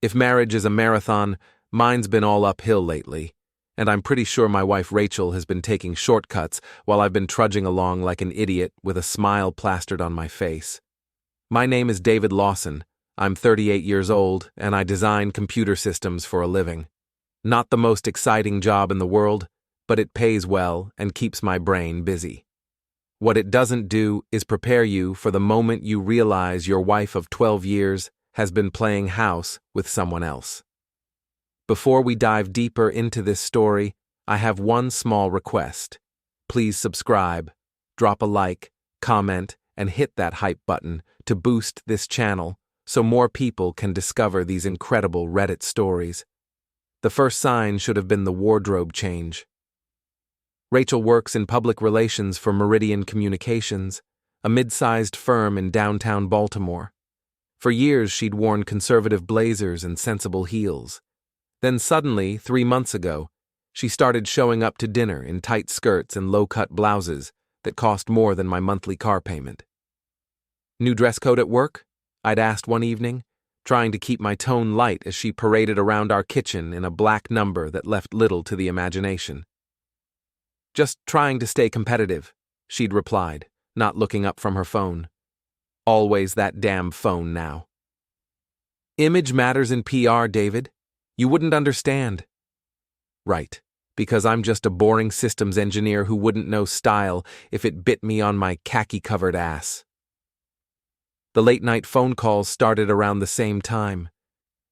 If marriage is a marathon, mine's been all uphill lately, and I'm pretty sure my wife Rachel has been taking shortcuts while I've been trudging along like an idiot with a smile plastered on my face. My name is David Lawson. I'm 38 years old, and I design computer systems for a living. Not the most exciting job in the world, but it pays well and keeps my brain busy. What it doesn't do is prepare you for the moment you realize your wife of 12 years has been playing house with someone else. Before we dive deeper into this story, I have one small request. Please subscribe, drop a like, comment, and hit that hype button to boost this channel so more people can discover these incredible Reddit stories. The first sign should have been the wardrobe change. Rachel works in public relations for Meridian Communications, a mid-sized firm in downtown Baltimore. For years, she'd worn conservative blazers and sensible heels. Then suddenly, 3 months ago, she started showing up to dinner in tight skirts and low-cut blouses that cost more than my monthly car payment. "New dress code at work?" I'd asked one evening, trying to keep my tone light as she paraded around our kitchen in a black number that left little to the imagination. "Just trying to stay competitive," she'd replied, not looking up from her phone. Always that damn phone now. "Image matters in PR, David. You wouldn't understand." "Right, because I'm just a boring systems engineer who wouldn't know style if it bit me on my khaki-covered ass." The late-night phone calls started around the same time.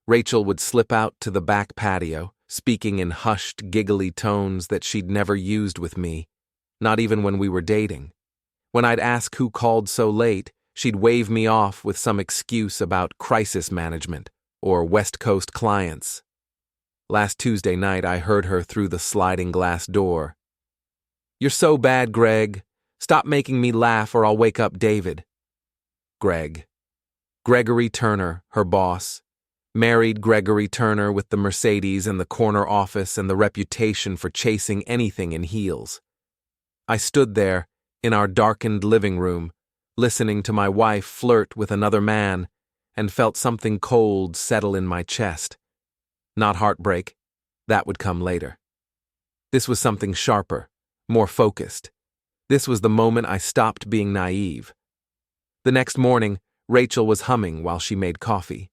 Rachel would slip out to the back patio, speaking in hushed, giggly tones that she'd never used with me, not even when we were dating. When I'd ask who called so late, she'd wave me off with some excuse about crisis management or West Coast clients. Last Tuesday night, I heard her through the sliding glass door. "You're so bad, Greg. Stop making me laugh or I'll wake up David." Greg. Gregory Turner, her boss. Married Gregory Turner with the Mercedes and the corner office and the reputation for chasing anything in heels. I stood there, in our darkened living room, listening to my wife flirt with another man, and felt something cold settle in my chest. Not heartbreak. That would come later. This was something sharper, more focused. This was the moment I stopped being naive. The next morning, Rachel was humming while she made coffee.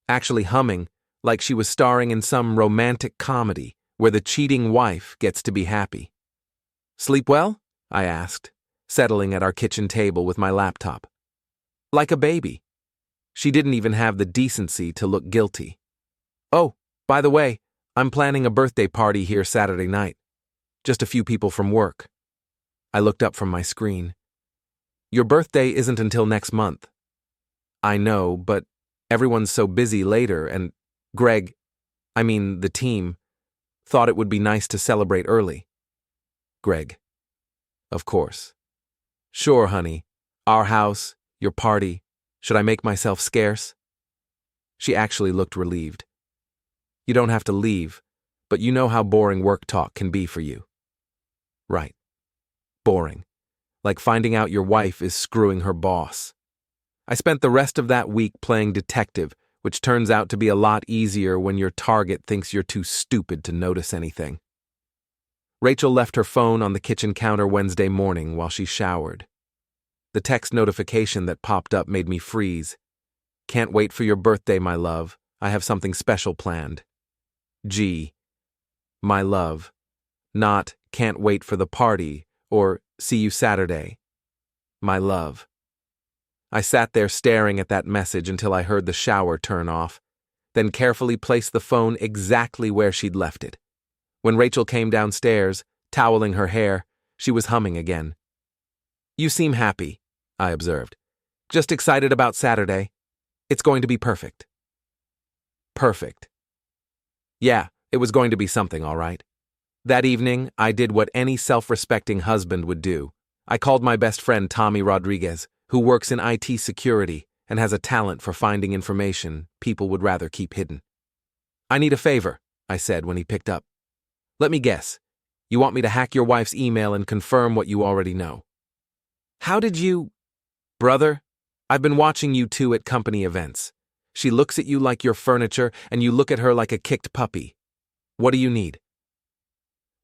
Actually humming like she was starring in some romantic comedy where the cheating wife gets to be happy. "Sleep well?" I asked, settling at our kitchen table with my laptop. "Like a baby." She didn't even have the decency to look guilty. "Oh, by the way, I'm planning a birthday party here Saturday night. Just a few people from work." I looked up from my screen. "Your birthday isn't until next month." "I know, but everyone's so busy later, and the team, thought it would be nice to celebrate early." Greg. "Of course." "Sure, honey. Our house, your party. Should I make myself scarce?" She actually looked relieved. "You don't have to leave, but you know how boring work talk can be for you." "Right. Boring. Like finding out your wife is screwing her boss." I spent the rest of that week playing detective, which turns out to be a lot easier when your target thinks you're too stupid to notice anything. Rachel left her phone on the kitchen counter Wednesday morning while she showered. The text notification that popped up made me freeze. "Can't wait for your birthday, my love. I have something special planned." G. My love. Not "can't wait for the party" or "see you Saturday." My love. I sat there staring at that message until I heard the shower turn off, then carefully placed the phone exactly where she'd left it. When Rachel came downstairs, toweling her hair, she was humming again. "You seem happy," I observed. "Just excited about Saturday. It's going to be perfect." Perfect. Yeah, it was going to be something, all right. That evening, I did what any self-respecting husband would do. I called my best friend Tommy Rodriguez, who works in IT security and has a talent for finding information people would rather keep hidden. "I need a favor," I said when he picked up. "Let me guess. You want me to hack your wife's email and confirm what you already know." "How did you—" "Brother, I've been watching you two at company events. She looks at you like you're furniture, and you look at her like a kicked puppy. What do you need?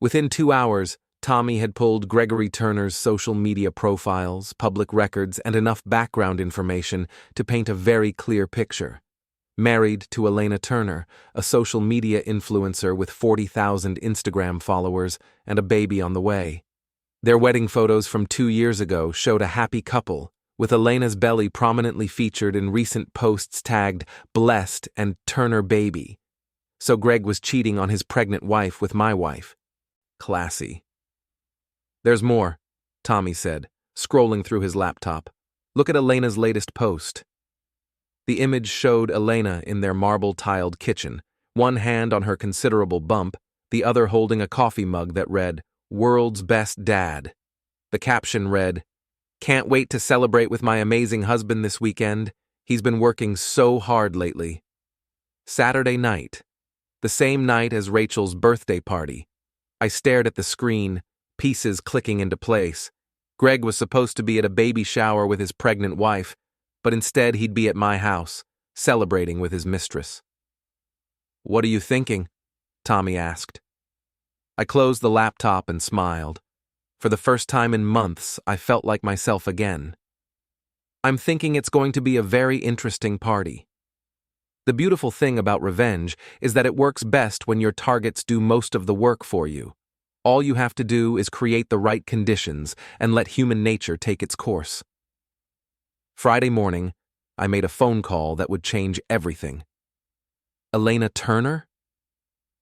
Within 2 hours, Tommy had pulled Gregory Turner's social media profiles, public records, and enough background information to paint a very clear picture. Married to Elena Turner, a social media influencer with 40,000 Instagram followers and a baby on the way. Their wedding photos from 2 years ago showed a happy couple, with Elena's belly prominently featured in recent posts tagged "Blessed" and "Turner Baby." So Greg was cheating on his pregnant wife with my wife. Classy. There's more, Tommy said, scrolling through his laptop. Look at Elena's latest post. The image showed Elena in their marble-tiled kitchen, one hand on her considerable bump, the other holding a coffee mug that read, "World's Best Dad." The caption read, "Can't wait to celebrate with my amazing husband this weekend. He's been working so hard lately." Saturday night, the same night as Rachel's birthday party. I stared at the screen, pieces clicking into place. Greg was supposed to be at a baby shower with his pregnant wife, but instead he'd be at my house, celebrating with his mistress. "What are you thinking?" Tommy asked. I closed the laptop and smiled. For the first time in months, I felt like myself again. "I'm thinking it's going to be a very interesting party." The beautiful thing about revenge is that it works best when your targets do most of the work for you. All you have to do is create the right conditions and let human nature take its course. Friday morning, I made a phone call that would change everything. "Elena Turner?"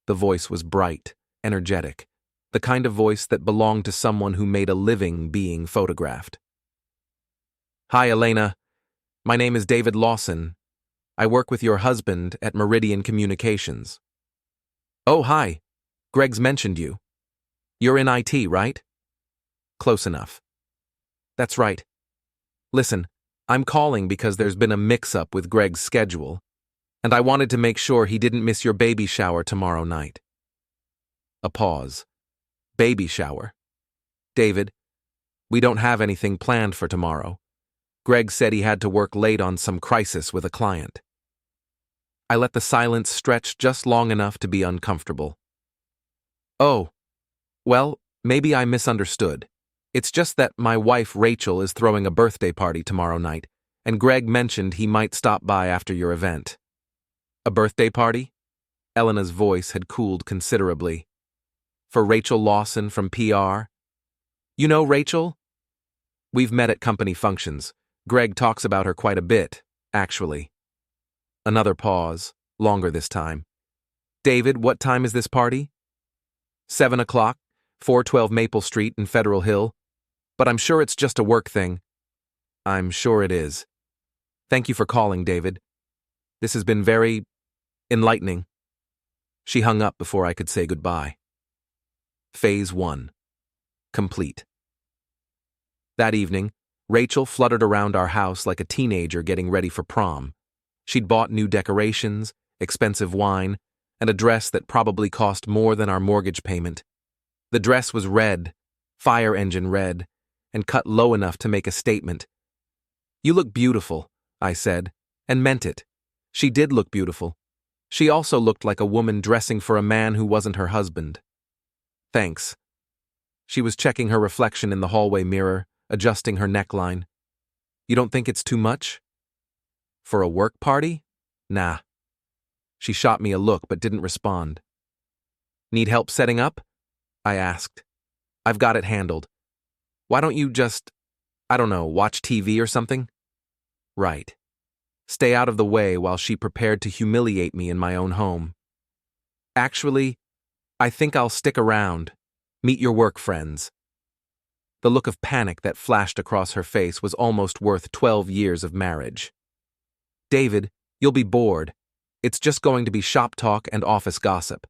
The voice was bright, energetic, the kind of voice that belonged to someone who made a living being photographed. "Hi, Elena. My name is David Lawson. I work with your husband at Meridian Communications." "Oh, hi. Greg's mentioned you. You're in IT, right?" "Close enough." "That's right. Listen, I'm calling because there's been a mix-up with Greg's schedule, and I wanted to make sure he didn't miss your baby shower tomorrow night." A pause. "Baby shower? David, we don't have anything planned for tomorrow. Greg said he had to work late on some crisis with a client." I let the silence stretch just long enough to be uncomfortable. "Oh, well, maybe I misunderstood. It's just that my wife Rachel is throwing a birthday party tomorrow night, and Greg mentioned he might stop by after your event." "A birthday party?" Elena's voice had cooled considerably. "For Rachel Lawson from PR? You know Rachel? We've met at company functions. Greg talks about her quite a bit, actually." Another pause, longer this time. "David, what time is this party?" 7 o'clock, 412 Maple Street in Federal Hill. But I'm sure it's just a work thing." "I'm sure it is. Thank you for calling, David. This has been very enlightening." She hung up before I could say goodbye. Phase 1. Complete. That evening, Rachel fluttered around our house like a teenager getting ready for prom. She'd bought new decorations, expensive wine, and a dress that probably cost more than our mortgage payment. The dress was red, fire engine red, and cut low enough to make a statement. "You look beautiful," I said, and meant it. She did look beautiful. She also looked like a woman dressing for a man who wasn't her husband. "Thanks." She was checking her reflection in the hallway mirror, adjusting her neckline. "You don't think it's too much? For a work party? Nah." She shot me a look but didn't respond. "Need help setting up?" I asked. "I've got it handled. Why don't you just, I don't know, watch TV or something?" Right. Stay out of the way while she prepared to humiliate me in my own home. "Actually, I think I'll stick around. Meet your work friends." The look of panic that flashed across her face was almost worth 12 years of marriage. "David, you'll be bored. It's just going to be shop talk and office gossip."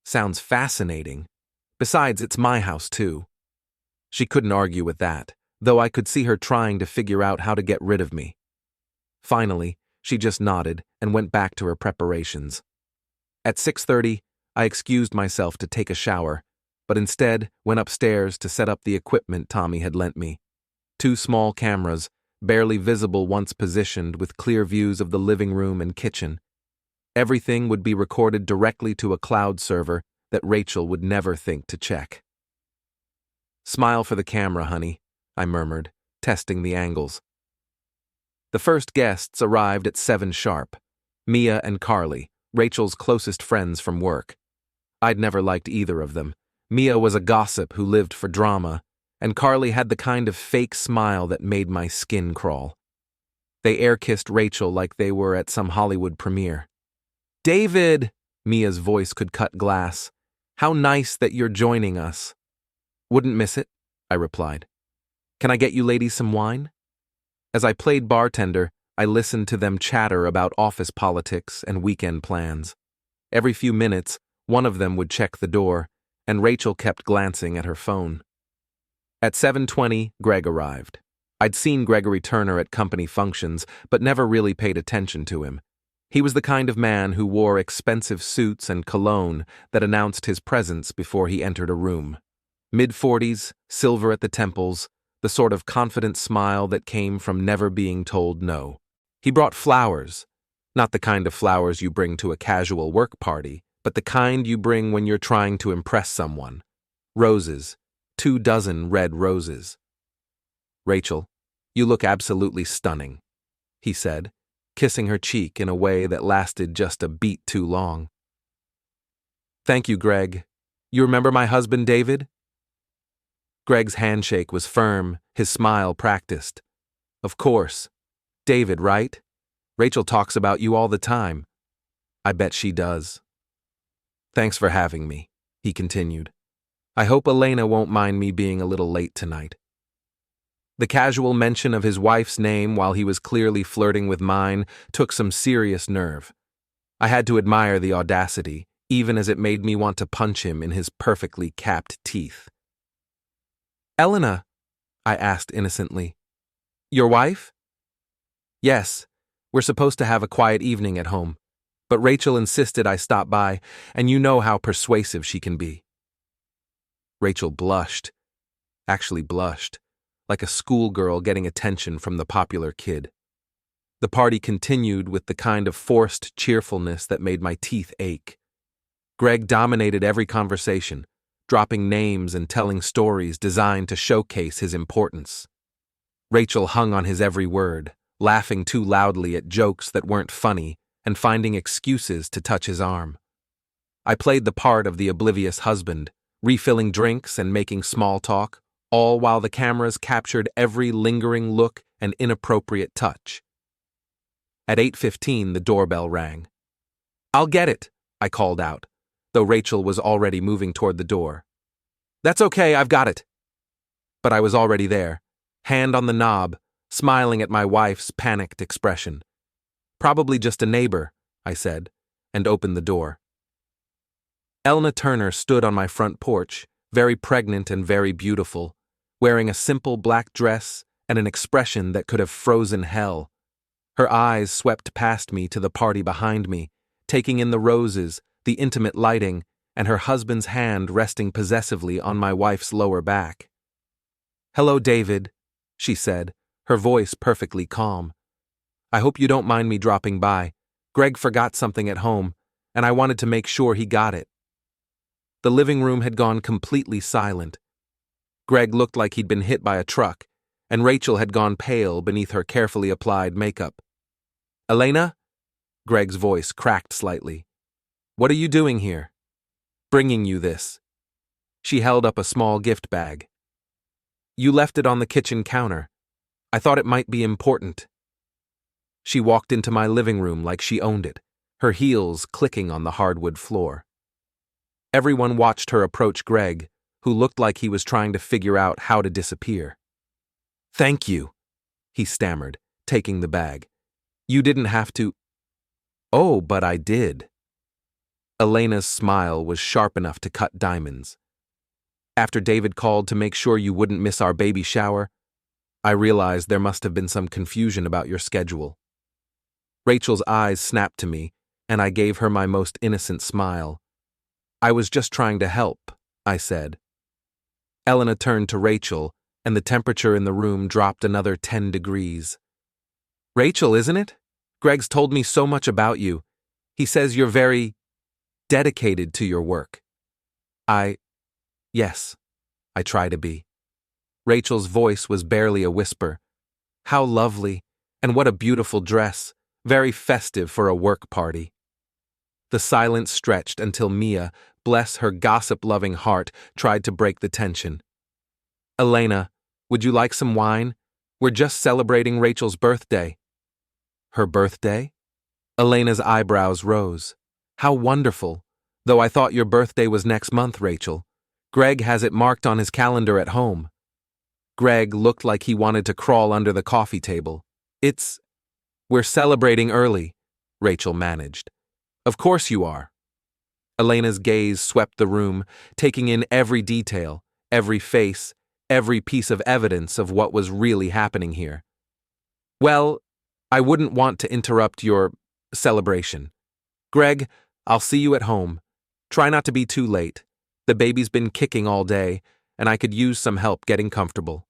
Sounds fascinating. Besides, it's my house too. She couldn't argue with that, though I could see her trying to figure out how to get rid of me. Finally, she just nodded and went back to her preparations. At 6:30, I excused myself to take a shower, but instead went upstairs to set up the equipment Tommy had lent me. 2 small cameras, barely visible once positioned with clear views of the living room and kitchen. Everything would be recorded directly to a cloud server that Rachel would never think to check. "Smile for the camera, honey," I murmured, testing the angles. The first guests arrived at 7 sharp. Mia and Carly, Rachel's closest friends from work. I'd never liked either of them. Mia was a gossip who lived for drama, and Carly had the kind of fake smile that made my skin crawl. They air-kissed Rachel like they were at some Hollywood premiere. "David!" Mia's voice could cut glass. "How nice that you're joining us." "Wouldn't miss it," I replied. "Can I get you ladies some wine?" As I played bartender, I listened to them chatter about office politics and weekend plans. Every few minutes, one of them would check the door, and Rachel kept glancing at her phone. At 7:20, Greg arrived. I'd seen Gregory Turner at company functions, but never really paid attention to him. He was the kind of man who wore expensive suits and cologne that announced his presence before he entered a room. Mid-40s, silver at the temples, the sort of confident smile that came from never being told no. He brought flowers, not the kind of flowers you bring to a casual work party, but the kind you bring when you're trying to impress someone. Roses, 24 red roses. "Rachel, you look absolutely stunning," he said, kissing her cheek in a way that lasted just a beat too long. "Thank you, Greg. You remember my husband, David?" Greg's handshake was firm, his smile practiced. "Of course. David, right? Rachel talks about you all the time." "I bet she does." "Thanks for having me," he continued. "I hope Elena won't mind me being a little late tonight." The casual mention of his wife's name while he was clearly flirting with mine took some serious nerve. I had to admire the audacity, even as it made me want to punch him in his perfectly capped teeth. "Elena," I asked innocently. "Your wife?" "Yes, we're supposed to have a quiet evening at home, but Rachel insisted I stop by, and you know how persuasive she can be." Rachel blushed, like a schoolgirl getting attention from the popular kid. The party continued with the kind of forced cheerfulness that made my teeth ache. Greg dominated every conversation, dropping names and telling stories designed to showcase his importance. Rachel hung on his every word, laughing too loudly at jokes that weren't funny and finding excuses to touch his arm. I played the part of the oblivious husband, refilling drinks and making small talk, all while the cameras captured every lingering look and inappropriate touch. At 8:15, the doorbell rang. "I'll get it," I called out, though Rachel was already moving toward the door. "That's okay, I've got it." But I was already there, hand on the knob, smiling at my wife's panicked expression. "Probably just a neighbor," I said, and opened the door. Elna Turner stood on my front porch, very pregnant and very beautiful, wearing a simple black dress and an expression that could have frozen hell. Her eyes swept past me to the party behind me, taking in the roses, the intimate lighting, and her husband's hand resting possessively on my wife's lower back. "Hello, David," she said, her voice perfectly calm. "I hope you don't mind me dropping by. Greg forgot something at home, and I wanted to make sure he got it." The living room had gone completely silent. Greg looked like he'd been hit by a truck, and Rachel had gone pale beneath her carefully applied makeup. "Elena?" Greg's voice cracked slightly. "What are you doing here?" "Bringing you this." She held up a small gift bag. "You left it on the kitchen counter. I thought it might be important." She walked into my living room like she owned it, her heels clicking on the hardwood floor. Everyone watched her approach Greg, who looked like he was trying to figure out how to disappear. "Thank you," he stammered, taking the bag. "You didn't have to." "Oh, but I did." Elena's smile was sharp enough to cut diamonds. "After David called to make sure you wouldn't miss our baby shower, I realized there must have been some confusion about your schedule." Rachel's eyes snapped to me, and I gave her my most innocent smile. "I was just trying to help," I said. Elena turned to Rachel, and the temperature in the room dropped another 10 degrees. "Rachel, isn't it? Greg's told me so much about you. He says you're very dedicated to your work." Yes, I try to be. Rachel's voice was barely a whisper. "How lovely, and what a beautiful dress, very festive for a work party." The silence stretched until Mia, bless her gossip-loving heart, tried to break the tension. "Elena, would you like some wine? We're just celebrating Rachel's birthday." "Her birthday?" Elena's eyebrows rose. "How wonderful, though I thought your birthday was next month, Rachel. Greg has it marked on his calendar at home." Greg looked like he wanted to crawl under the coffee table. We're celebrating early," Rachel managed. "Of course you are." Elena's gaze swept the room, taking in every detail, every face, every piece of evidence of what was really happening here. "Well, I wouldn't want to interrupt your celebration. Greg, I'll see you at home. Try not to be too late. The baby's been kicking all day, and I could use some help getting comfortable."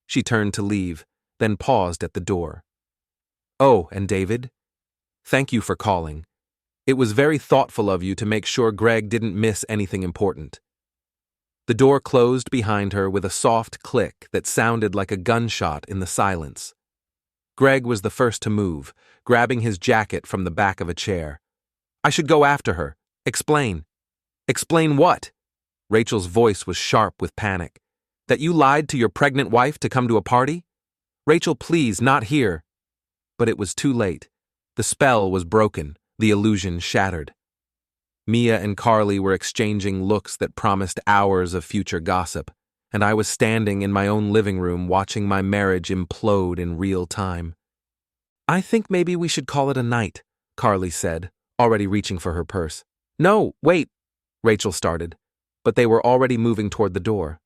She turned to leave, then paused at the door. "Oh, and David? Thank you for calling. It was very thoughtful of you to make sure Greg didn't miss anything important." The door closed behind her with a soft click that sounded like a gunshot in the silence. Greg was the first to move, grabbing his jacket from the back of a chair. "I should go after her. Explain." "Explain what?" Rachel's voice was sharp with panic. "That you lied to your pregnant wife to come to a party? Rachel, please, not here." But it was too late. The spell was broken, the illusion shattered. Mia and Carly were exchanging looks that promised hours of future gossip, and I was standing in my own living room watching my marriage implode in real time. "I think maybe we should call it a night," Carly said, already reaching for her purse. "No, wait," Rachel started, but they were already moving toward the door.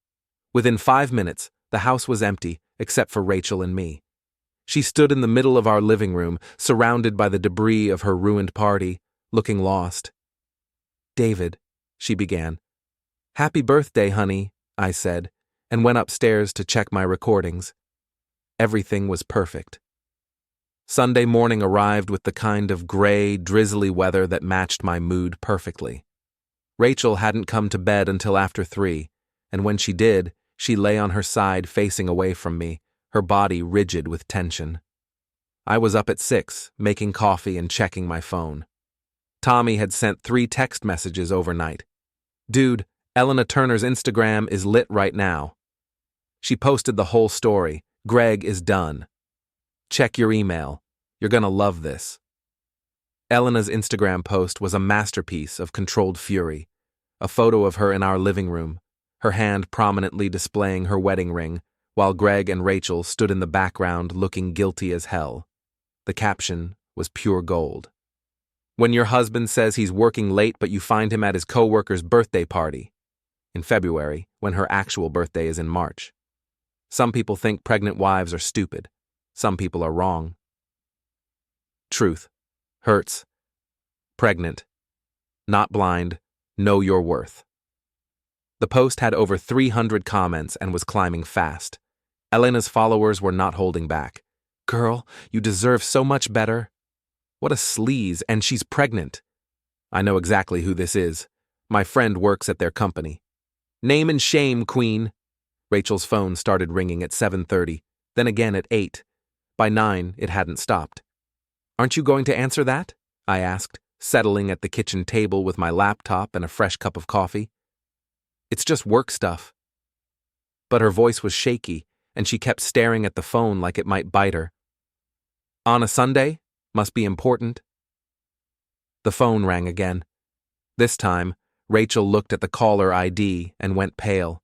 Within 5 minutes, the house was empty, except for Rachel and me. She stood in the middle of our living room, surrounded by the debris of her ruined party, looking lost. "David," she began. "Happy birthday, honey," I said, and went upstairs to check my recordings. Everything was perfect. Sunday morning arrived with the kind of gray, drizzly weather that matched my mood perfectly. Rachel hadn't come to bed until after 3, and when she did, she lay on her side facing away from me, her body rigid with tension. I was up at 6, making coffee and checking my phone. Tommy had sent 3 text messages overnight. "Dude, Elena Turner's Instagram is lit right now." She posted the whole story. "Greg is done. Check your email. You're gonna love this." Elena's Instagram post was a masterpiece of controlled fury. A photo of her in our living room, her hand prominently displaying her wedding ring, while Greg and Rachel stood in the background looking guilty as hell. The caption was pure gold. "When your husband says he's working late but you find him at his coworker's birthday party." In February, when her actual birthday is in March. Some people think pregnant wives are stupid. Some people are wrong. Truth. Hurts. Pregnant. Not blind. Know your worth. The post had over 300 comments and was climbing fast. Elena's followers were not holding back. "Girl, you deserve so much better." "What a sleaze, and she's pregnant." "I know exactly who this is. My friend works at their company." "Name and shame, queen." Rachel's phone started ringing at 7:30, then again at 8. By 9, it hadn't stopped. "Aren't you going to answer that?" I asked, settling at the kitchen table with my laptop and a fresh cup of coffee. "It's just work stuff." But her voice was shaky, and she kept staring at the phone like it might bite her. "On a Sunday? Must be important." The phone rang again. This time, Rachel looked at the caller ID and went pale.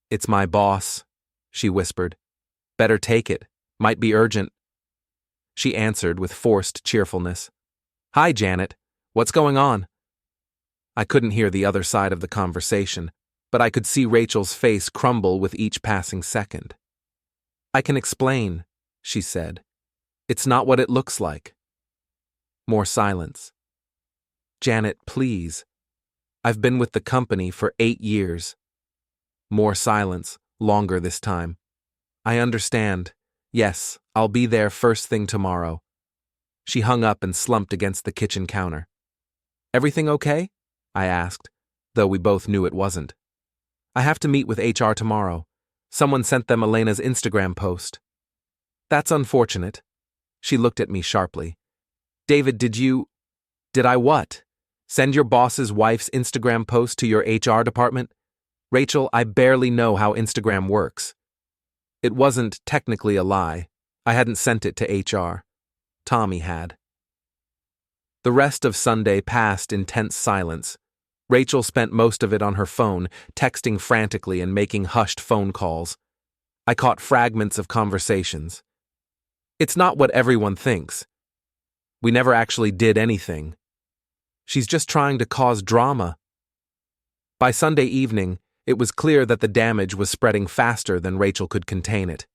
"It's my boss," she whispered. "Better take it. Might be urgent." She answered with forced cheerfulness. "Hi, Janet. What's going on?" I couldn't hear the other side of the conversation, but I could see Rachel's face crumble with each passing second. "I can explain," she said. "It's not what it looks like." More silence. "Janet, please. I've been with the company for 8 years." More silence, longer this time. I understand. Yes, I'll be there first thing tomorrow. She hung up and slumped against the kitchen counter. Everything okay? I asked, though we both knew it wasn't. I have to meet with HR tomorrow. Someone sent them Elena's Instagram post. That's unfortunate. She looked at me sharply. David, did I what? Send your boss's wife's Instagram post to your HR department? Rachel, I barely know how Instagram works. It wasn't technically a lie. I hadn't sent it to HR. Tommy had. The rest of Sunday passed in tense silence. Rachel spent most of it on her phone, texting frantically and making hushed phone calls. I caught fragments of conversations. It's not what everyone thinks. We never actually did anything. She's just trying to cause drama. By Sunday evening, it was clear that the damage was spreading faster than Rachel could contain it.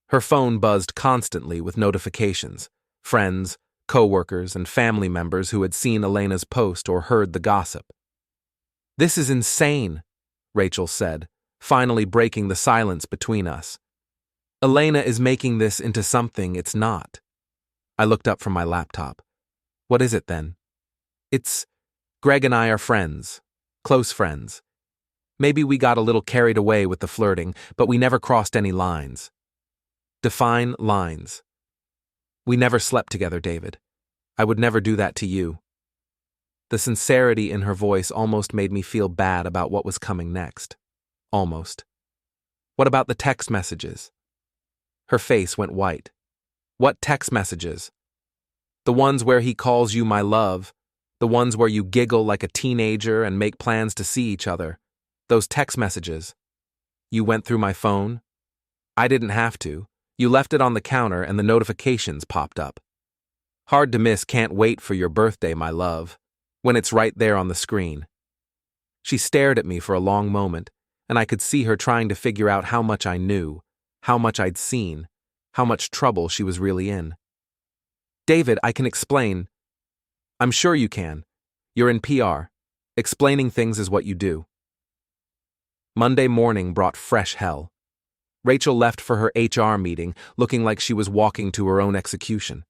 Her phone buzzed constantly with notifications, friends, co-workers, and family members who had seen Elena's post or heard the gossip. This is insane, Rachel said, finally breaking the silence between us. Elena is making this into something it's not. I looked up from my laptop. What is it then? It's Greg and I are friends, close friends. Maybe we got a little carried away with the flirting, but we never crossed any lines. Define lines. We never slept together, David. I would never do that to you. The sincerity in her voice almost made me feel bad about what was coming next. Almost. What about the text messages? Her face went white. What text messages? The ones where he calls you my love, the ones where you giggle like a teenager and make plans to see each other. Those text messages. You went through my phone? I didn't have to. You left it on the counter and the notifications popped up. Hard to miss can't wait for your birthday, my love, when it's right there on the screen. She stared at me for a long moment, and I could see her trying to figure out how much I knew, how much I'd seen, how much trouble she was really in. David, I can explain. I'm sure you can. You're in PR. Explaining things is what you do. Monday morning brought fresh hell. Rachel left for her HR meeting, looking like she was walking to her own execution.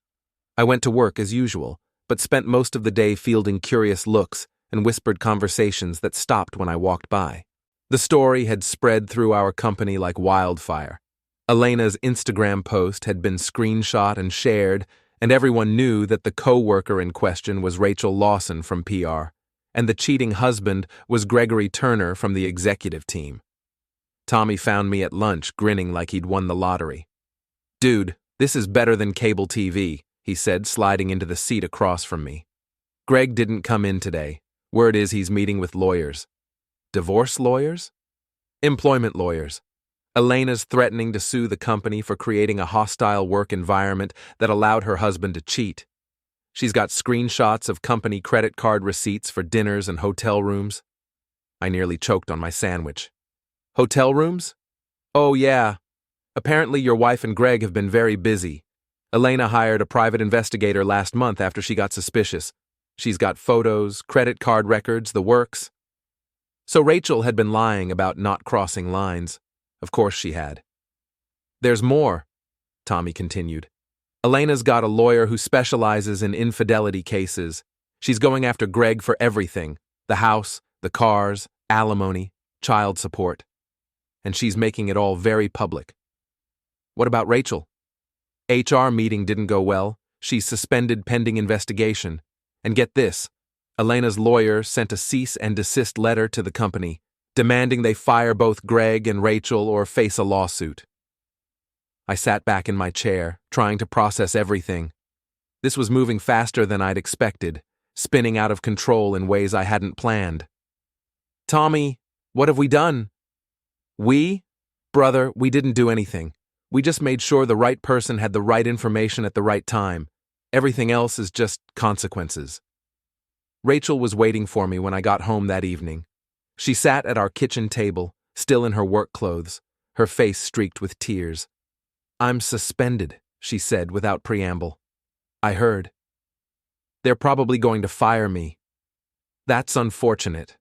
I went to work as usual, but spent most of the day fielding curious looks and whispered conversations that stopped when I walked by. The story had spread through our company like wildfire. Elena's Instagram post had been screenshot and shared, and everyone knew that the co-worker in question was Rachel Lawson from PR, and the cheating husband was Gregory Turner from the executive team. Tommy found me at lunch grinning like he'd won the lottery. Dude, this is better than cable TV, he said, sliding into the seat across from me. Greg didn't come in today. Word is he's meeting with lawyers. Divorce lawyers? Employment lawyers. Elena's threatening to sue the company for creating a hostile work environment that allowed her husband to cheat. She's got screenshots of company credit card receipts for dinners and hotel rooms. I nearly choked on my sandwich. Hotel rooms? Oh, yeah. Apparently your wife and Greg have been very busy. Elena hired a private investigator last month after she got suspicious. She's got photos, credit card records, the works. So Rachel had been lying about not crossing lines. Of course she had. There's more, Tommy continued. Elena's got a lawyer who specializes in infidelity cases. She's going after Greg for everything: the house, the cars, alimony, child support. And she's making it all very public. What about Rachel? HR meeting didn't go well. She's suspended pending investigation. And get this, Elena's lawyer sent a cease and desist letter to the company, demanding they fire both Greg and Rachel or face a lawsuit. I sat back in my chair, trying to process everything. This was moving faster than I'd expected, spinning out of control in ways I hadn't planned. Tommy, what have we done? Brother, we didn't do anything. We just made sure the right person had the right information at the right time. Everything else is just consequences. Rachel was waiting for me when I got home that evening. She sat at our kitchen table, still in her work clothes, her face streaked with tears. I'm suspended, she said without preamble. I heard. They're probably going to fire me. That's unfortunate.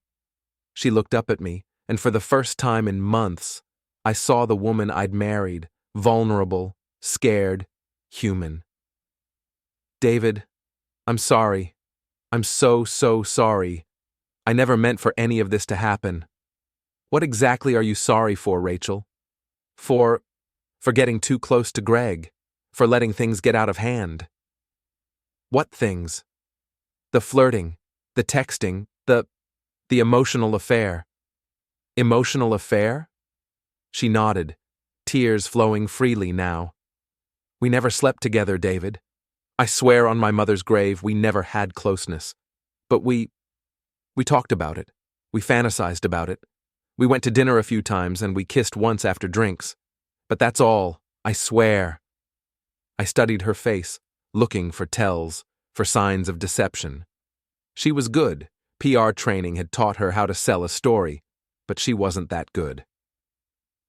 She looked up at me, and for the first time in months, I saw the woman I'd married, vulnerable, scared, human. David, I'm sorry. I'm so sorry. I never meant for any of this to happen. What exactly are you sorry for, Rachel? For getting too close to Greg, for letting things get out of hand. What things? The flirting, the texting, the emotional affair. Emotional affair? She nodded, tears flowing freely now. We never slept together, David. I swear on my mother's grave we never had closeness. But we talked about it. We fantasized about it. We went to dinner a few times and we kissed once after drinks. But that's all, I swear. I studied her face, looking for tells, for signs of deception. She was good. PR training had taught her how to sell a story, but she wasn't that good.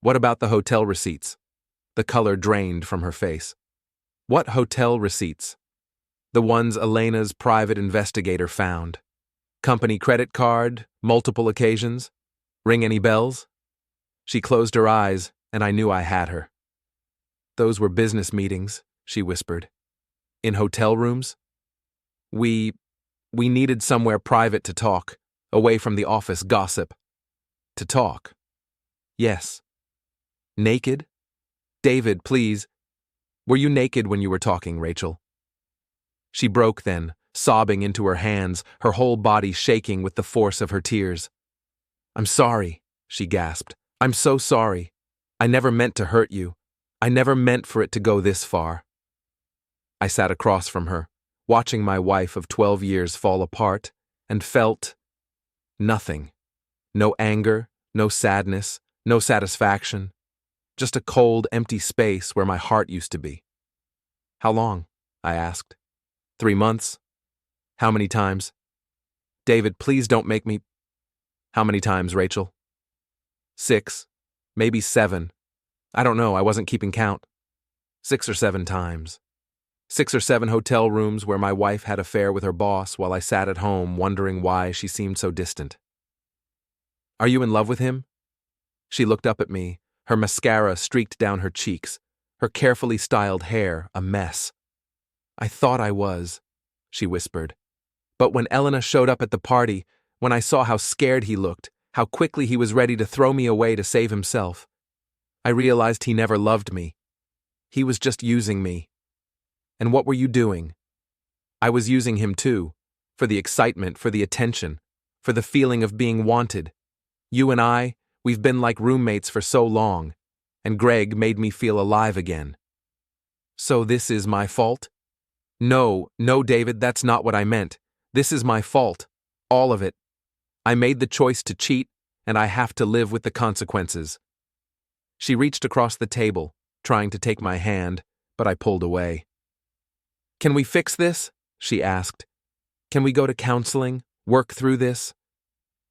What about the hotel receipts? The color drained from her face. What hotel receipts? The ones Elena's private investigator found. Company credit card, multiple occasions. Ring any bells? She closed her eyes, and I knew I had her. Those were business meetings, she whispered. In hotel rooms? We needed somewhere private to talk, away from the office gossip. To talk. Yes. Naked? David, please. Were you naked when you were talking, Rachel? She broke then, sobbing into her hands, her whole body shaking with the force of her tears. I'm sorry, she gasped. I'm so sorry. I never meant to hurt you. I never meant for it to go this far. I sat across from her, watching my wife of 12 years fall apart, and felt nothing. No anger, no sadness, no satisfaction. Just a cold, empty space where my heart used to be. How long? I asked. 3 months? How many times? David, please don't make me... How many times, Rachel? 6, maybe 7. I don't know, I wasn't keeping count. 6 or 7 times. 6 or 7 hotel rooms where my wife had an affair with her boss while I sat at home wondering why she seemed so distant. Are you in love with him? She looked up at me, her mascara streaked down her cheeks, her carefully styled hair a mess. I thought I was, she whispered. But when Elena showed up at the party, when I saw how scared he looked, how quickly he was ready to throw me away to save himself, I realized he never loved me. He was just using me. And what were you doing? I was using him too, for the excitement, for the attention, for the feeling of being wanted. You and I, we've been like roommates for so long, and Greg made me feel alive again. So this is my fault? No, David, that's not what I meant. This is my fault. All of it. I made the choice to cheat, and I have to live with the consequences. She reached across the table, trying to take my hand, but I pulled away. Can we fix this? She asked. Can we go to counseling, work through this?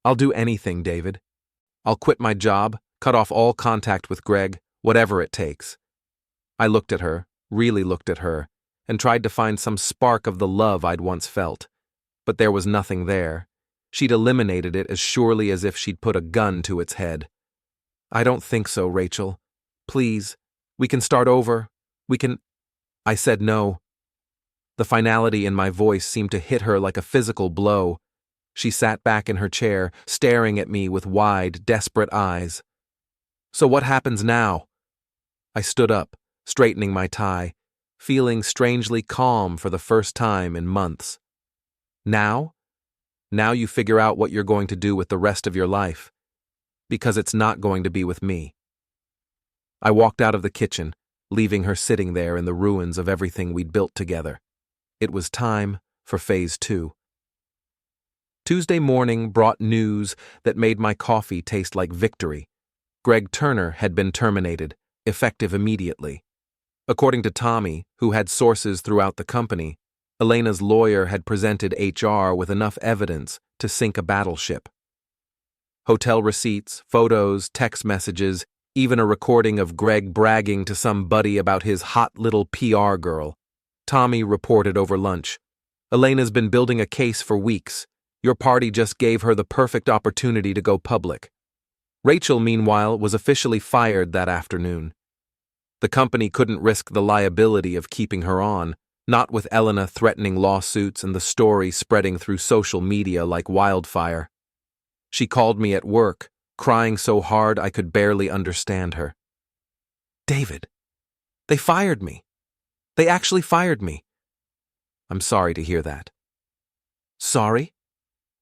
I'll do anything, David. I'll quit my job, cut off all contact with Greg, whatever it takes. I looked at her, really looked at her, and tried to find some spark of the love I'd once felt. But there was nothing there. She'd eliminated it as surely as if she'd put a gun to its head. I don't think so, Rachel. Please, we can start over. We can... I said no. The finality in my voice seemed to hit her like a physical blow. She sat back in her chair, staring at me with wide, desperate eyes. So what happens now? I stood up, straightening my tie, feeling strangely calm for the first time in months. Now? Now you figure out what you're going to do with the rest of your life. Because it's not going to be with me. I walked out of the kitchen, leaving her sitting there in the ruins of everything we'd built together. It was time for Phase 2. Tuesday morning brought news that made my coffee taste like victory. Greg Turner had been terminated, effective immediately. According to Tommy, who had sources throughout the company, Elena's lawyer had presented HR with enough evidence to sink a battleship. Hotel receipts, photos, text messages, even a recording of Greg bragging to some buddy about his hot little PR girl. Tommy reported over lunch. Elena's been building a case for weeks. Your party just gave her the perfect opportunity to go public. Rachel, meanwhile, was officially fired that afternoon. The company couldn't risk the liability of keeping her on, not with Elena threatening lawsuits and the story spreading through social media like wildfire. She called me at work, crying so hard I could barely understand her. "David, they fired me. They actually fired me." "I'm sorry to hear that." "Sorry?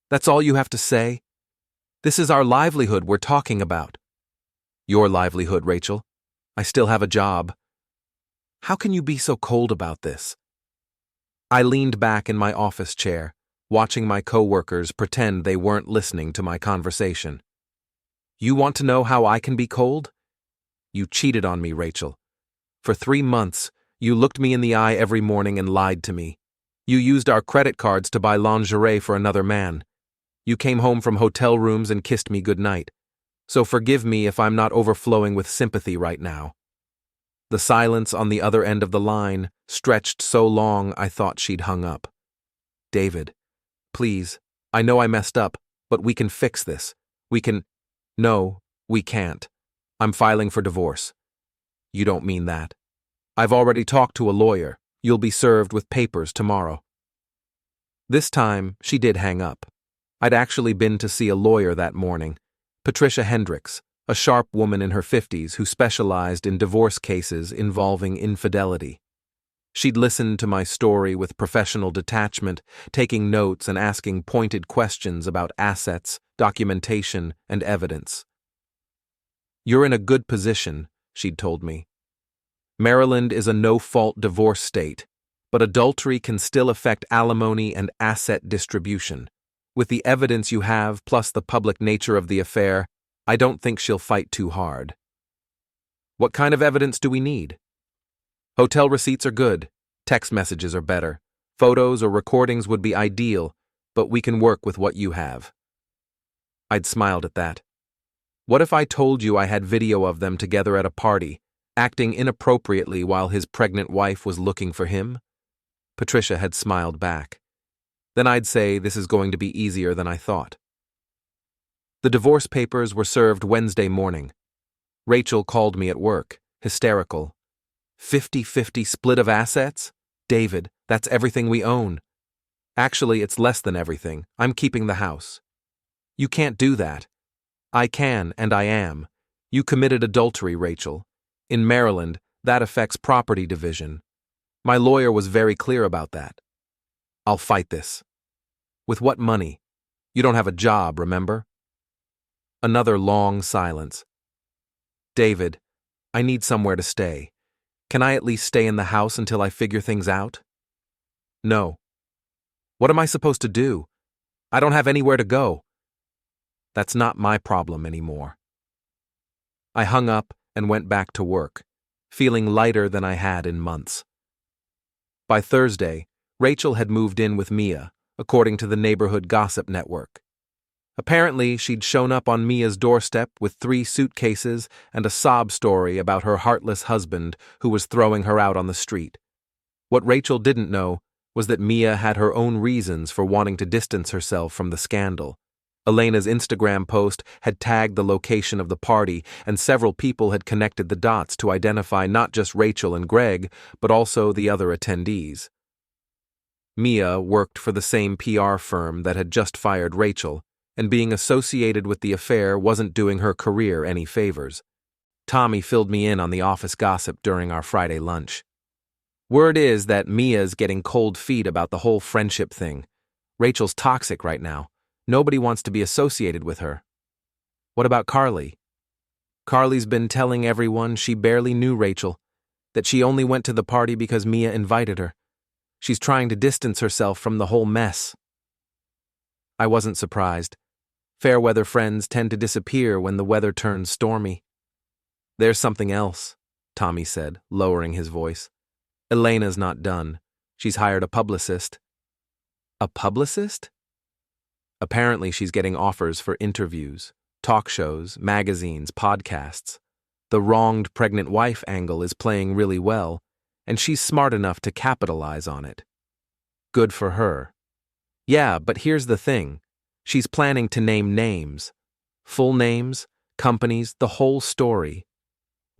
That's all you have to say? This is our livelihood we're talking about." "Your livelihood, Rachel. I still have a job." "How can you be so cold about this?" I leaned back in my office chair, watching my coworkers pretend they weren't listening to my conversation. "You want to know how I can be cold? You cheated on me, Rachel. For 3 months, you looked me in the eye every morning and lied to me. You used our credit cards to buy lingerie for another man. You came home from hotel rooms and kissed me goodnight. So forgive me if I'm not overflowing with sympathy right now." The silence on the other end of the line stretched so long I thought she'd hung up. "David, please, I know I messed up, but we can fix this. We can—" "No, we can't. I'm filing for divorce." "You don't mean that." "I've already talked to a lawyer. You'll be served with papers tomorrow." This time, she did hang up. I'd actually been to see a lawyer that morning, Patricia Hendricks, a sharp woman in her 50s who specialized in divorce cases involving infidelity. She'd listened to my story with professional detachment, taking notes and asking pointed questions about assets, documentation, and evidence. "You're in a good position," she'd told me. "Maryland is a no-fault divorce state, but adultery can still affect alimony and asset distribution. With the evidence you have, plus the public nature of the affair, I don't think she'll fight too hard." "What kind of evidence do we need?" "Hotel receipts are good. Text messages are better. Photos or recordings would be ideal, but we can work with what you have." I'd smiled at that. What if I told you I had video of them together at a party, acting inappropriately while his pregnant wife was looking for him? Patricia had smiled back. Then I'd say this is going to be easier than I thought. The divorce papers were served Wednesday morning. Rachel called me at work, hysterical. 50-50 split of assets? David, that's everything we own. Actually, it's less than everything. I'm keeping the house. You can't do that. I can, and I am. You committed adultery, Rachel. In Maryland, that affects property division. My lawyer was very clear about that. I'll fight this. With what money? You don't have a job, remember? Another long silence. David, I need somewhere to stay. Can I at least stay in the house until I figure things out? No. What am I supposed to do? I don't have anywhere to go. That's not my problem anymore. I hung up and went back to work, feeling lighter than I had in months. By Thursday, Rachel had moved in with Mia, according to the neighborhood gossip network. Apparently, she'd shown up on Mia's doorstep with 3 suitcases and a sob story about her heartless husband who was throwing her out on the street. What Rachel didn't know was that Mia had her own reasons for wanting to distance herself from the scandal. Elena's Instagram post had tagged the location of the party, and several people had connected the dots to identify not just Rachel and Greg, but also the other attendees. Mia worked for the same PR firm that had just fired Rachel, and being associated with the affair wasn't doing her career any favors. Tommy filled me in on the office gossip during our Friday lunch. Word is that Mia's getting cold feet about the whole friendship thing. Rachel's toxic right now. Nobody wants to be associated with her. What about Carly? Carly's been telling everyone she barely knew Rachel, that she only went to the party because Mia invited her. She's trying to distance herself from the whole mess. I wasn't surprised. Fair weather friends tend to disappear when the weather turns stormy. There's something else, Tommy said, lowering his voice. Elena's not done. She's hired a publicist. A publicist? Apparently she's getting offers for interviews, talk shows, magazines, podcasts. The wronged pregnant wife angle is playing really well, and she's smart enough to capitalize on it. Good for her. Yeah, but here's the thing. She's planning to name names. Full names, companies, the whole story.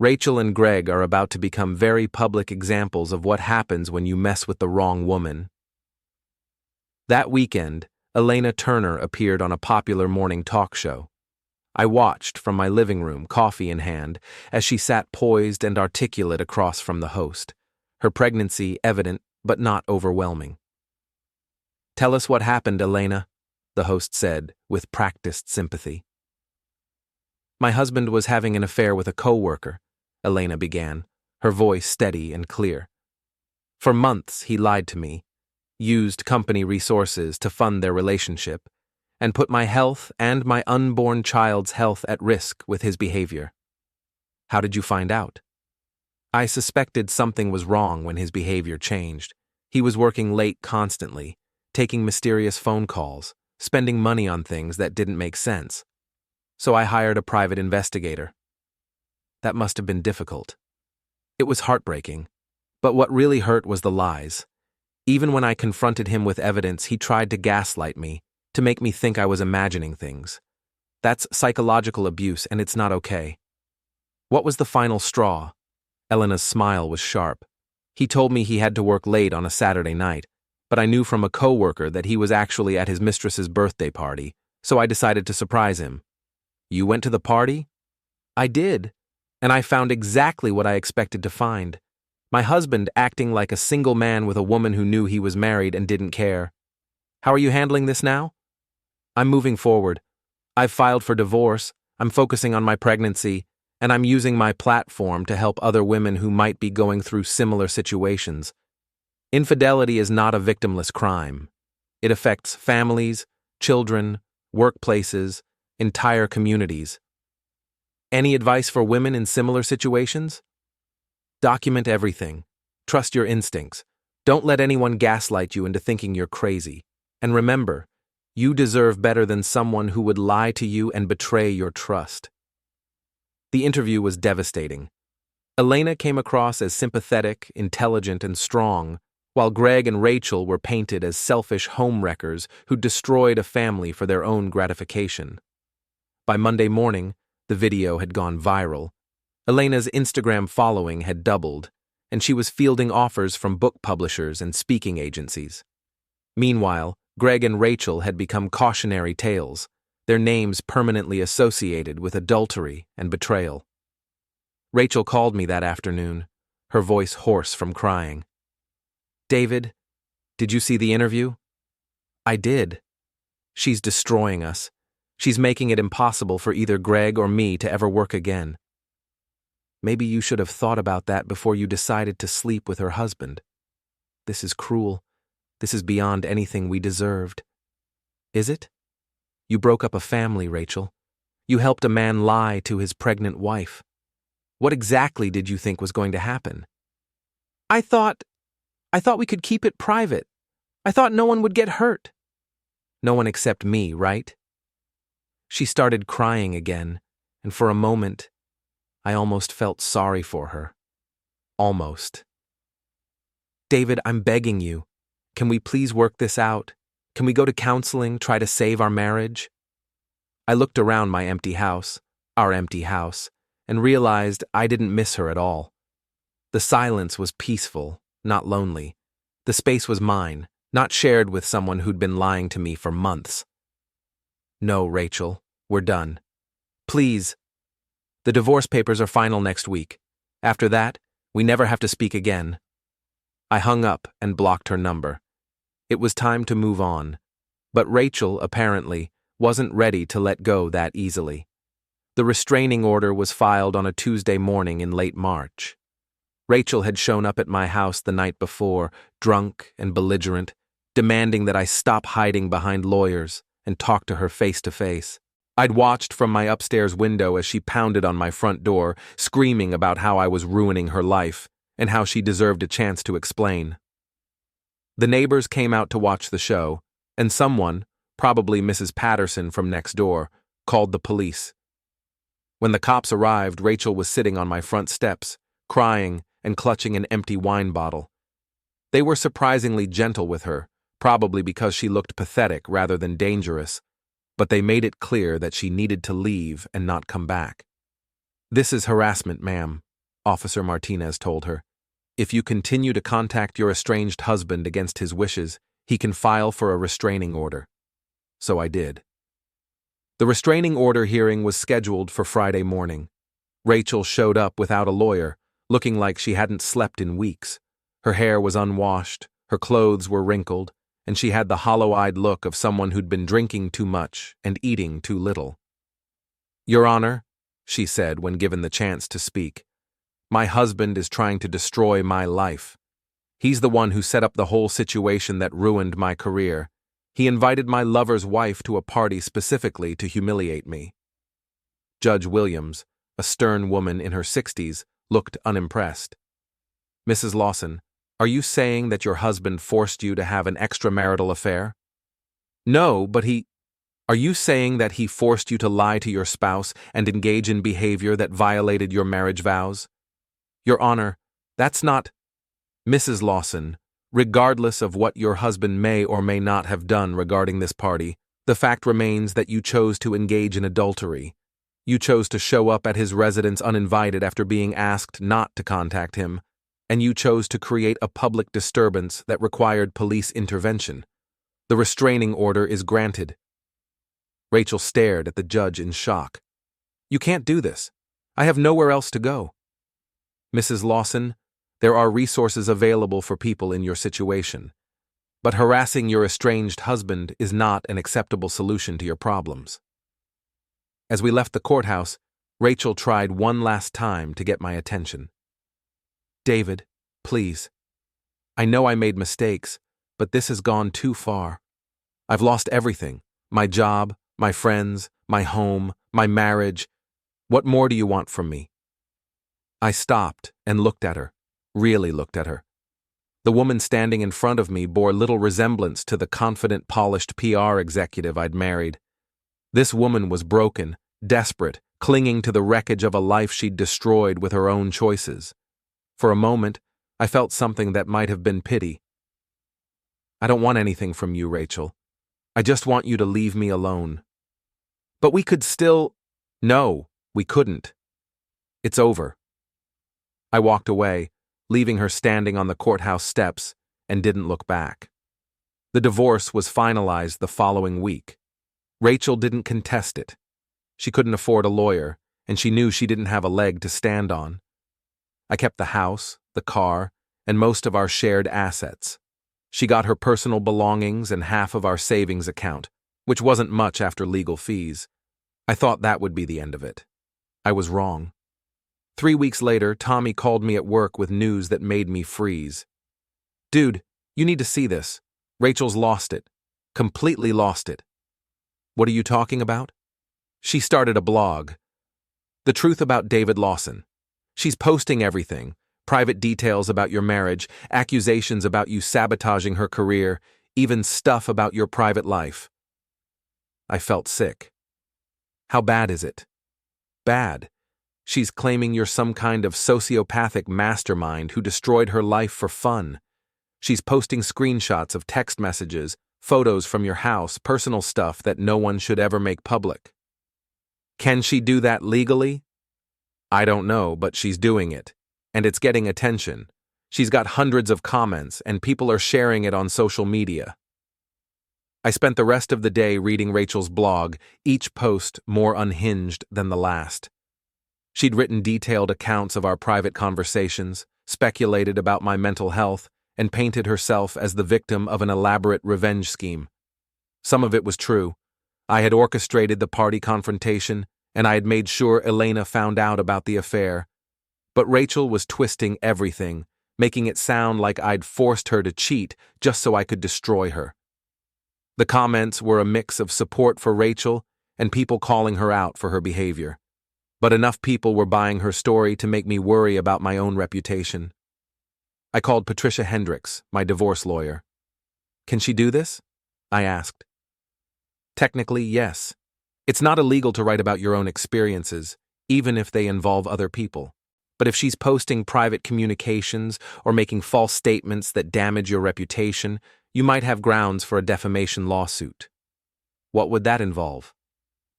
Rachel and Greg are about to become very public examples of what happens when you mess with the wrong woman. That weekend, Elena Turner appeared on a popular morning talk show. I watched from my living room, coffee in hand, as she sat poised and articulate across from the host, her pregnancy evident but not overwhelming. "Tell us what happened, Elena," the host said, with practiced sympathy. "My husband was having an affair with a co-worker," Elena began, her voice steady and clear. "For months he lied to me, used company resources to fund their relationship, and put my health and my unborn child's health at risk with his behavior." "How did you find out?" "I suspected something was wrong when his behavior changed. He was working late constantly, taking mysterious phone calls, spending money on things that didn't make sense. So I hired a private investigator." "That must have been difficult." "It was heartbreaking. But what really hurt was the lies. Even when I confronted him with evidence, he tried to gaslight me, to make me think I was imagining things. That's psychological abuse, and it's not okay." "What was the final straw?" Elena's smile was sharp. "He told me he had to work late on a Saturday night, but I knew from a co-worker that he was actually at his mistress's birthday party, so I decided to surprise him." "You went to the party?" "I did, and I found exactly what I expected to find. My husband acting like a single man with a woman who knew he was married and didn't care." "How are you handling this now?" "I'm moving forward. I've filed for divorce, I'm focusing on my pregnancy, and I'm using my platform to help other women who might be going through similar situations. Infidelity is not a victimless crime. It affects families, children, workplaces, entire communities. Any advice for women in similar situations? Document everything. Trust your instincts. Don't let anyone gaslight you into thinking you're crazy. And remember, you deserve better than someone who would lie to you and betray your trust." The interview was devastating. Elena came across as sympathetic, intelligent, and strong, while Greg and Rachel were painted as selfish homewreckers who destroyed a family for their own gratification. By Monday morning, the video had gone viral. Elena's Instagram following had doubled, and she was fielding offers from book publishers and speaking agencies. Meanwhile, Greg and Rachel had become cautionary tales, their names permanently associated with adultery and betrayal. Rachel called me that afternoon, her voice hoarse from crying. "David, did you see the interview?" "I did. She's destroying us. She's making it impossible for either Greg or me to ever work again." "Maybe you should have thought about that before you decided to sleep with her husband. This is cruel. This is beyond anything we deserved." "Is it? You broke up a family, Rachel. You helped a man lie to his pregnant wife. What exactly did you think was going to happen?" I thought we could keep it private. I thought no one would get hurt." "No one except me, right?" She started crying again, and for a moment, I almost felt sorry for her. Almost. "David, I'm begging you. Can we please work this out? Can we go to counseling, try to save our marriage?" I looked around my empty house, our empty house, and realized I didn't miss her at all. The silence was peaceful, not lonely. The space was mine, not shared with someone who'd been lying to me for months. "No, Rachel, we're done. Please. The divorce papers are final next week. After that, we never have to speak again." I hung up and blocked her number. It was time to move on. But Rachel, apparently, wasn't ready to let go that easily. The restraining order was filed on a Tuesday morning in late March. Rachel had shown up at my house the night before, drunk and belligerent, demanding that I stop hiding behind lawyers and talk to her face to face. I'd watched from my upstairs window as she pounded on my front door, screaming about how I was ruining her life and how she deserved a chance to explain. The neighbors came out to watch the show, and someone, probably Mrs. Patterson from next door, called the police. When the cops arrived, Rachel was sitting on my front steps, crying and clutching an empty wine bottle. They were surprisingly gentle with her, probably because she looked pathetic rather than dangerous. but they made it clear that she needed to leave and not come back. "This is harassment, ma'am," Officer Martinez told her. "If you continue to contact your estranged husband against his wishes, he can file for a restraining order." So I did. The restraining order hearing was scheduled for Friday morning. Rachel showed up without a lawyer, looking like she hadn't slept in weeks. Her hair was unwashed, her clothes were wrinkled, and she had the hollow-eyed look of someone who'd been drinking too much and eating too little. "Your Honor," she said when given the chance to speak, "my husband is trying to destroy my life. He's the one who set up the whole situation that ruined my career. He invited my lover's wife to a party specifically to humiliate me." Judge Williams, a stern woman in her 60s, looked unimpressed. "Mrs. Lawson, are you saying that your husband forced you to have an extramarital affair?" "No, but Are you saying that he forced you to lie to your spouse and engage in behavior that violated your marriage vows?" "Your Honor, that's not—" "Mrs. Lawson, regardless of what your husband may or may not have done regarding this party, the fact remains that you chose to engage in adultery. You chose to show up at his residence uninvited after being asked not to contact him, and you chose to create a public disturbance that required police intervention. The restraining order is granted." Rachel stared at the judge in shock. "You can't do this. I have nowhere else to go." "Mrs. Lawson, there are resources available for people in your situation. But harassing your estranged husband is not an acceptable solution to your problems." As we left the courthouse, Rachel tried one last time to get my attention. "David, please. I know I made mistakes, but this has gone too far. I've lost everything: my job, my friends, my home, my marriage. What more do you want from me?" I stopped and looked at her, really looked at her. The woman standing in front of me bore little resemblance to the confident, polished PR executive I'd married. This woman was broken, desperate, clinging to the wreckage of a life she'd destroyed with her own choices. For a moment, I felt something that might have been pity. "I don't want anything from you, Rachel. I just want you to leave me alone." "But we could still—" "No, we couldn't. It's over." I walked away, leaving her standing on the courthouse steps, and didn't look back. The divorce was finalized the following week. Rachel didn't contest it. She couldn't afford a lawyer, and she knew she didn't have a leg to stand on. I kept the house, the car, and most of our shared assets. She got her personal belongings and half of our savings account, which wasn't much after legal fees. I thought that would be the end of it. I was wrong. 3 weeks later, Tommy called me at work with news that made me freeze. "Dude, you need to see this. Rachel's lost it. Completely lost it." "What are you talking about?" "She started a blog. The truth about David Lawson. She's posting everything. Private details about your marriage, accusations about you sabotaging her career, even stuff about your private life." I felt sick. "How bad is it?" "Bad. She's claiming you're some kind of sociopathic mastermind who destroyed her life for fun. She's posting screenshots of text messages, photos from your house, personal stuff that no one should ever make public." "Can she do that legally?" "I don't know, but she's doing it. And it's getting attention. She's got hundreds of comments, and people are sharing it on social media." I spent the rest of the day reading Rachel's blog, each post more unhinged than the last. She'd written detailed accounts of our private conversations, speculated about my mental health, and painted herself as the victim of an elaborate revenge scheme. Some of it was true. I had orchestrated the party confrontation, and I had made sure Elena found out about the affair. But Rachel was twisting everything, making it sound like I'd forced her to cheat just so I could destroy her. The comments were a mix of support for Rachel and people calling her out for her behavior. But enough people were buying her story to make me worry about my own reputation. I called Patricia Hendricks, my divorce lawyer. "Can she do this?" I asked. "Technically, yes. It's not illegal to write about your own experiences, even if they involve other people. But if she's posting private communications or making false statements that damage your reputation, you might have grounds for a defamation lawsuit." What would that involve?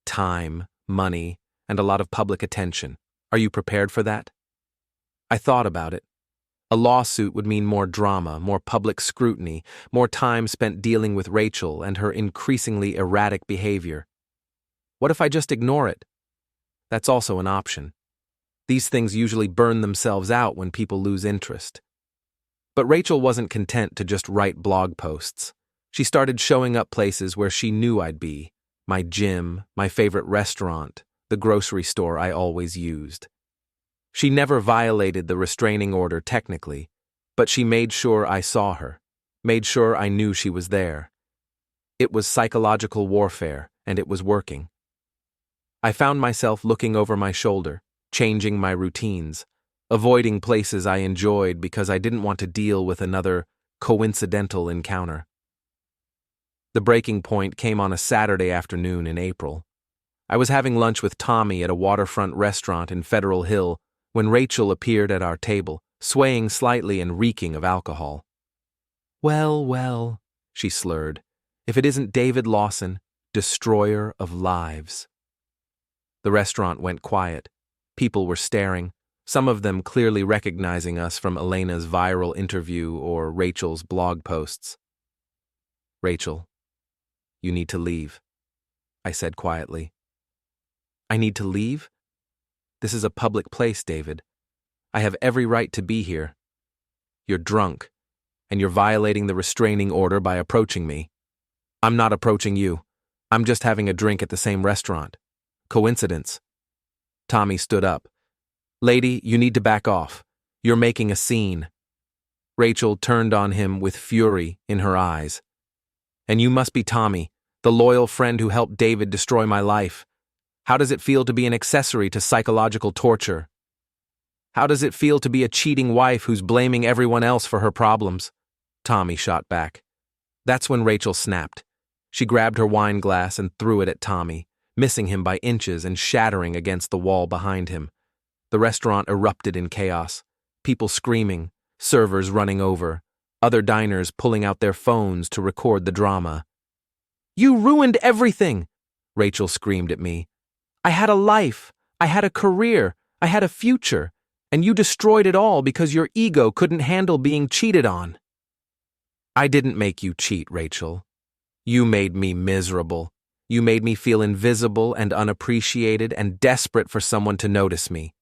Time, money, and a lot of public attention. Are you prepared for that? I thought about it. A lawsuit would mean more drama, more public scrutiny, more time spent dealing with Rachel and her increasingly erratic behavior. What if I just ignore it? That's also an option. These things usually burn themselves out when people lose interest. But Rachel wasn't content to just write blog posts. She started showing up places where she knew I'd be: my gym, my favorite restaurant, the grocery store I always used. She never violated the restraining order technically, but she made sure I saw her, made sure I knew she was there. It was psychological warfare, and it was working. I found myself looking over my shoulder, changing my routines, avoiding places I enjoyed because I didn't want to deal with another coincidental encounter. The breaking point came on a Saturday afternoon in April. I was having lunch with Tommy at a waterfront restaurant in Federal Hill when Rachel appeared at our table, swaying slightly and reeking of alcohol. Well, she slurred, if it isn't David Lawson, destroyer of lives. The restaurant went quiet. People were staring, some of them clearly recognizing us from Elena's viral interview or Rachel's blog posts. Rachel, you need to leave, I said quietly. I need to leave? This is a public place, David. I have every right to be here. You're drunk, and you're violating the restraining order by approaching me. I'm not approaching you. I'm just having a drink at the same restaurant. Coincidence. Tommy stood up. Lady, you need to back off. You're making a scene. Rachel turned on him with fury in her eyes. And you must be Tommy, the loyal friend who helped David destroy my life. How does it feel to be an accessory to psychological torture? How does it feel to be a cheating wife who's blaming everyone else for her problems? Tommy shot back. That's when Rachel snapped. She grabbed her wine glass and threw it at Tommy, missing him by inches and shattering against the wall behind him. The restaurant erupted in chaos. People screaming, servers running over, other diners pulling out their phones to record the drama. You ruined everything, Rachel screamed at me. I had a life, I had a career, I had a future, and you destroyed it all because your ego couldn't handle being cheated on. I didn't make you cheat, Rachel. You made me miserable. You made me feel invisible and unappreciated and desperate for someone to notice me.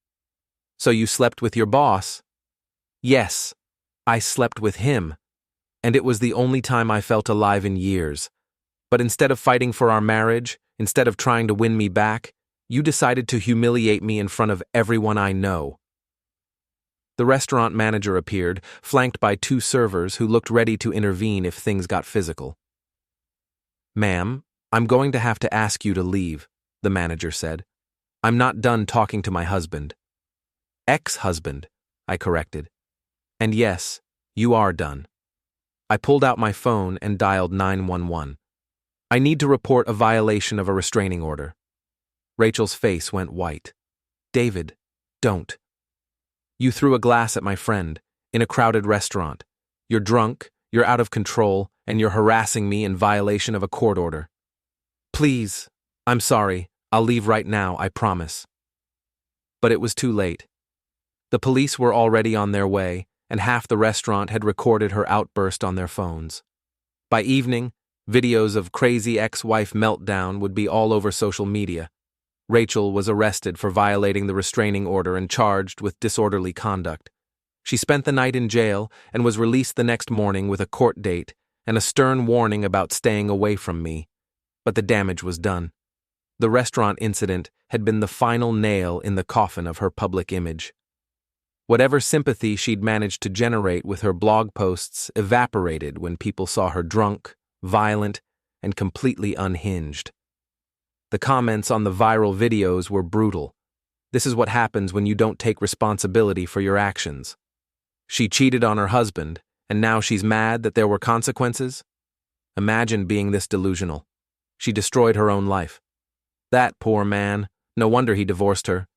So you slept with your boss? Yes, I slept with him, and it was the only time I felt alive in years. But instead of fighting for our marriage, instead of trying to win me back, you decided to humiliate me in front of everyone I know. The restaurant manager appeared, flanked by two servers who looked ready to intervene if things got physical. Ma'am, I'm going to have to ask you to leave, the manager said. I'm not done talking to my husband. Ex-husband, I corrected. And yes, you are done. I pulled out my phone and dialed 911. I need to report a violation of a restraining order. Rachel's face went white. David, don't. You threw a glass at my friend, in a crowded restaurant. You're drunk, you're out of control, and you're harassing me in violation of a court order. Please, I'm sorry, I'll leave right now, I promise. But it was too late. The police were already on their way, and half the restaurant had recorded her outburst on their phones. By evening, videos of crazy ex-wife meltdown would be all over social media. Rachel was arrested for violating the restraining order and charged with disorderly conduct. She spent the night in jail and was released the next morning with a court date and a stern warning about staying away from me. But the damage was done. The restaurant incident had been the final nail in the coffin of her public image. Whatever sympathy she'd managed to generate with her blog posts evaporated when people saw her drunk, violent, and completely unhinged. The comments on the viral videos were brutal. This is what happens when you don't take responsibility for your actions. She cheated on her husband, and now she's mad that there were consequences? Imagine being this delusional. She destroyed her own life. That poor man, no wonder he divorced her.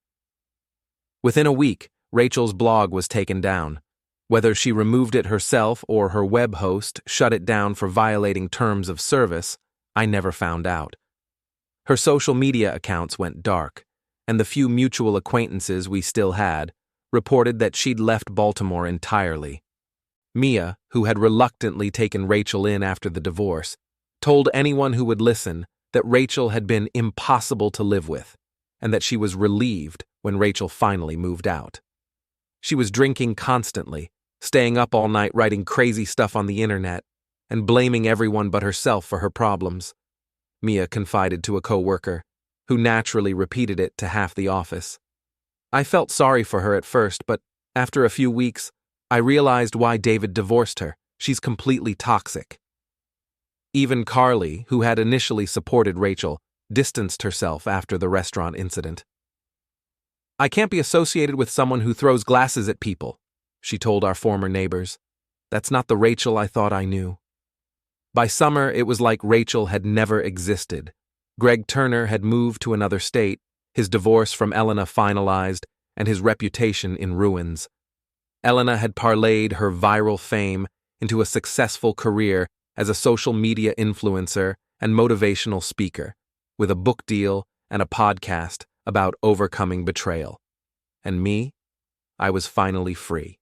Within a week, Rachel's blog was taken down. Whether she removed it herself or her web host shut it down for violating terms of service, I never found out. Her social media accounts went dark, and the few mutual acquaintances we still had reported that she'd left Baltimore entirely. Mia, who had reluctantly taken Rachel in after the divorce, told anyone who would listen that Rachel had been impossible to live with, and that she was relieved when Rachel finally moved out. She was drinking constantly, staying up all night writing crazy stuff on the internet, and blaming everyone but herself for her problems. Mia confided to a coworker, who naturally repeated it to half the office. I felt sorry for her at first, but after a few weeks, I realized why David divorced her. She's completely toxic. Even Carly, who had initially supported Rachel, distanced herself after the restaurant incident. I can't be associated with someone who throws glasses at people, she told our former neighbors. That's not the Rachel I thought I knew. By summer, it was like Rachel had never existed. Greg Turner had moved to another state, his divorce from Elena finalized, and his reputation in ruins. Elena had parlayed her viral fame into a successful career as a social media influencer and motivational speaker, with a book deal and a podcast about overcoming betrayal. And me? I was finally free.